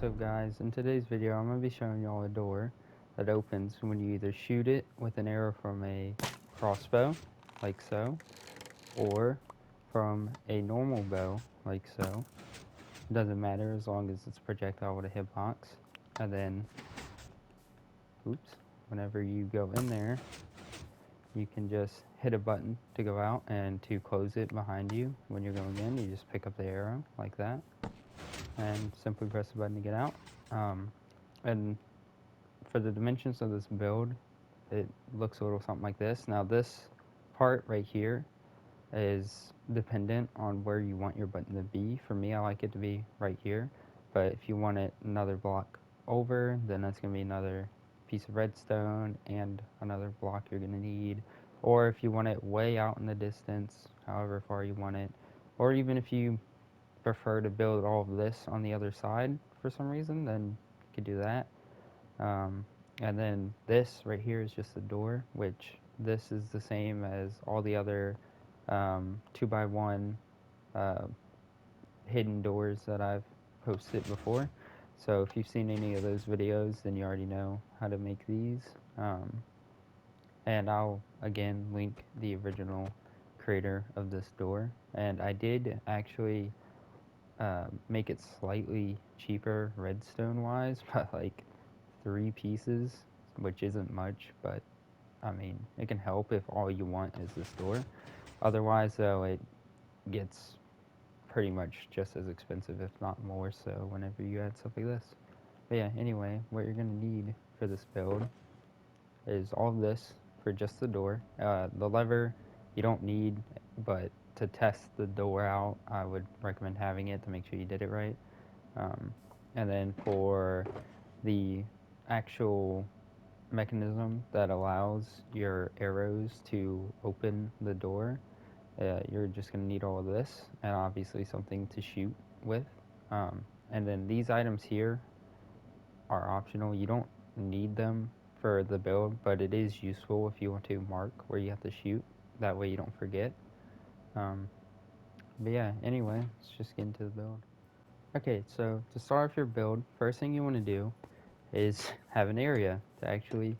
up, guys? In today's video I'm going to be showing y'all a door that opens when you either shoot it with an arrow from a crossbow, like so, or from a normal bow, like so. It doesn't matter as long as it's projectile with a hitbox. And then, oops, whenever you go in there, you can just hit a button to go out, and to close it behind you when you're going in, you just pick up the arrow like that and simply press the button to get out. And for the dimensions of this build, it looks a little something like this. Now this part right here is dependent on where you want your button to be. For me, I like it to be right here, but if you want it another block over, then that's going to be another piece of redstone and another block you're going to need. Or if you want it way out in the distance, however far you want it, or even if you prefer to build all of this on the other side for some reason, then you could do that. And then this right here is just the door, which this is the same as all the other 2x1 uh, hidden doors that I've posted before. So if you've seen any of those videos, then you already know how to make these. And I'll again link the original creator of this door. And I did actually make it slightly cheaper redstone wise by like 3 pieces, which isn't much, but I mean, it can help if all you want is this door. Otherwise, though, it gets pretty much just as expensive, if not more so, whenever you add stuff like this. But yeah, anyway, what you're going to need for this build is all of this for just the door. The lever you don't need, but to test the door out, I would recommend having it to make sure you did it right. And then for the actual mechanism that allows your arrows to open the door, you're just going to need all of this, and obviously something to shoot with. And then these items here are optional. You don't need them for the build, but it is useful if you want to mark where you have to shoot. That way you don't forget. But yeah, anyway, let's just get into the build. Okay, so to start off your build, first thing you want to do is have an area to actually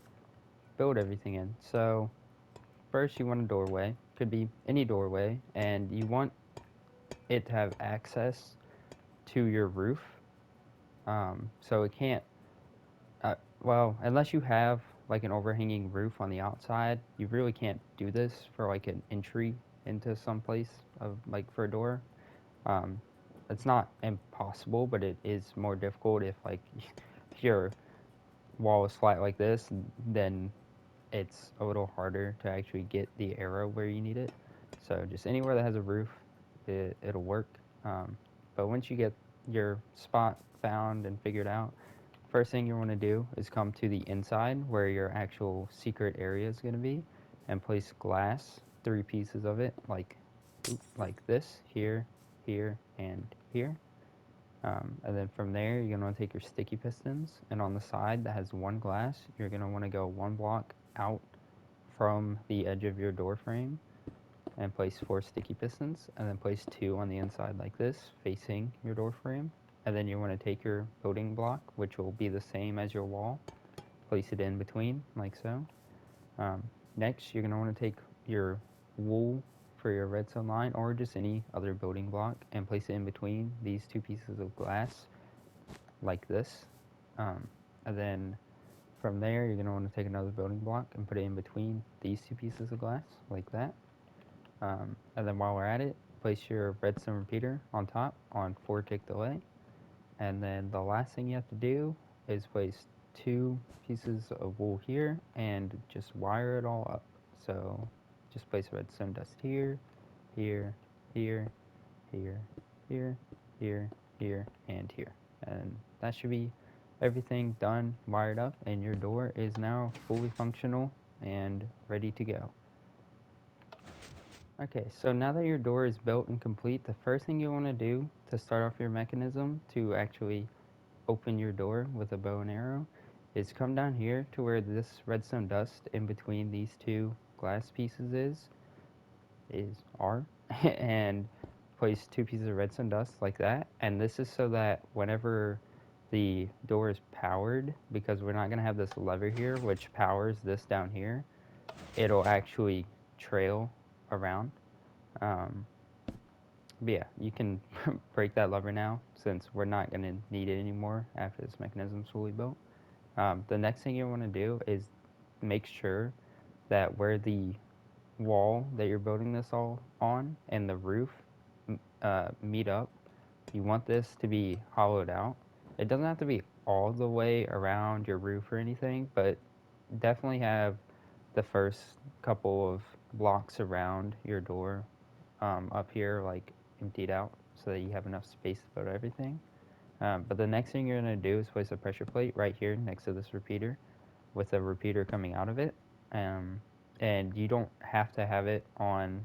build everything in. So first you want a doorway, could be any doorway, and you want it to have access to your roof. So it can't, well, unless you have like an overhanging roof on the outside, you really can't do this for like an entry into some place of like for a door. Um, it's not impossible, but it is more difficult if like if your wall is flat like this, then it's a little harder to actually get the arrow where you need it. So just anywhere that has a roof, it'll work. But once you get your spot found and figured out, first thing you want to do is come to the inside where your actual secret area is going to be, and place glass, 3 pieces of it, like this, here, here, and here. And then from there, you're going to want to take your sticky pistons, and on the side that has 1 glass, you're going to want to go 1 block out from the edge of your door frame and place 4 sticky pistons, and then place 2 on the inside like this, facing your door frame. And then you want to take your building block, which will be the same as your wall, place it in between, like so. Next, you're going to want to take your wool for your redstone line, or just any other building block, and place it in between these 2 pieces of glass, like this. And then from there, you're going to want to take another building block and put it in between these 2 pieces of glass, like that. And then while we're at it, place your redstone repeater on top on 4 tick delay. And then the last thing you have to do is place 2 pieces of wool here and just wire it all up. So just place redstone dust here, here, here, here, here, here, here, and here. And that should be everything done, wired up, and your door is now fully functional and ready to go. Okay, so now that your door is built and complete, the first thing you want to do to start off your mechanism to actually open your door with a bow and arrow is come down here to where this redstone dust in between these 2 glass pieces are and place 2 pieces of redstone dust like that. And this is so that whenever the door is powered, because we're not going to have this lever here which powers this down here, it'll actually trail around. Um, but yeah, you can break that lever now since we're not going to need it anymore after this mechanism's fully built. The next thing you want to do is make sure that where the wall that you're building this all on and the roof meet up, you want this to be hollowed out. It doesn't have to be all the way around your roof or anything, but definitely have the first couple of blocks around your door up here like emptied out so that you have enough space to put everything. But the next thing you're going to do is place a pressure plate right here next to this repeater with a repeater coming out of it. Um, and you don't have to have it on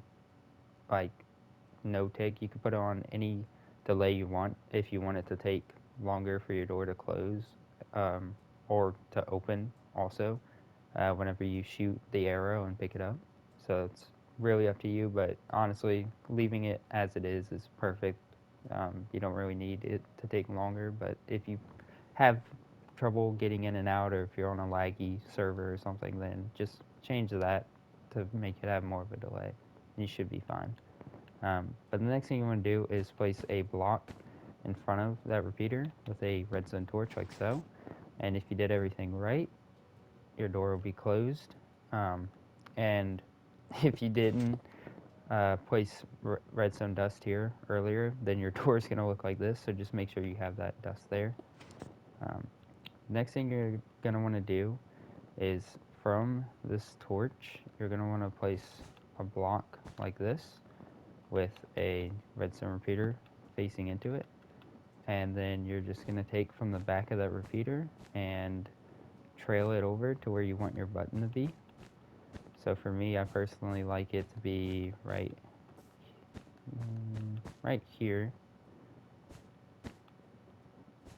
like no tick. You can put it on any delay you want if you want it to take longer for your door to close or to open also whenever you shoot the arrow and pick it up. So it's really up to you, but honestly, leaving it as it is perfect. You don't really need it to take longer, but if you have trouble getting in and out, or if you're on a laggy server or something, then just change that to make it have more of a delay. You should be fine. But the next thing you want to do is place a block in front of that repeater with a redstone torch like so. And if you did everything right, your door will be closed. And if you didn't place redstone dust here earlier, then your door is going to look like this. So just make sure you have that dust there. Next thing you're going to want to do is from this torch, you're going to want to place a block like this with a redstone repeater facing into it. And then you're just going to take from the back of that repeater and trail it over to where you want your button to be. So for me, I personally like it to be right here.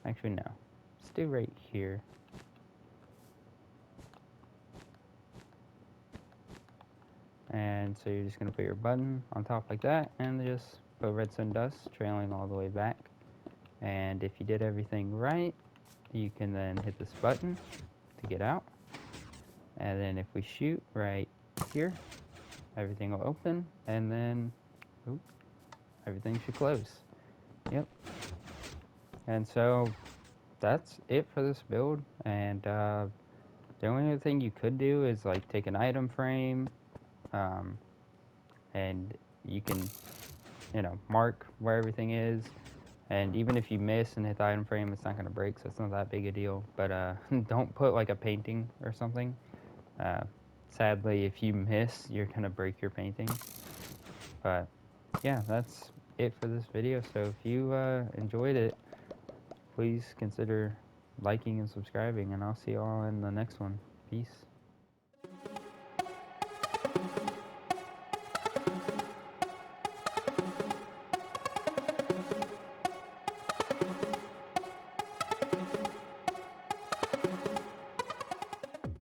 Actually, no. Let's do right here. And so you're just going to put your button on top like that, and just put redstone dust trailing all the way back. And if you did everything right, you can then hit this button to get out. And then if we shoot right here, everything will open, and then everything should close. Yep. And so that's it for this build. And the only other thing you could do is like take an item frame, and you can, mark where everything is. And even if you miss and hit the item frame, it's not going to break, so it's not that big a deal. But don't put like a painting or something. Sadly, if you miss, you're going to break your painting. But yeah, that's it for this video. So if you enjoyed it, please consider liking and subscribing, and I'll see you all in the next one. Peace.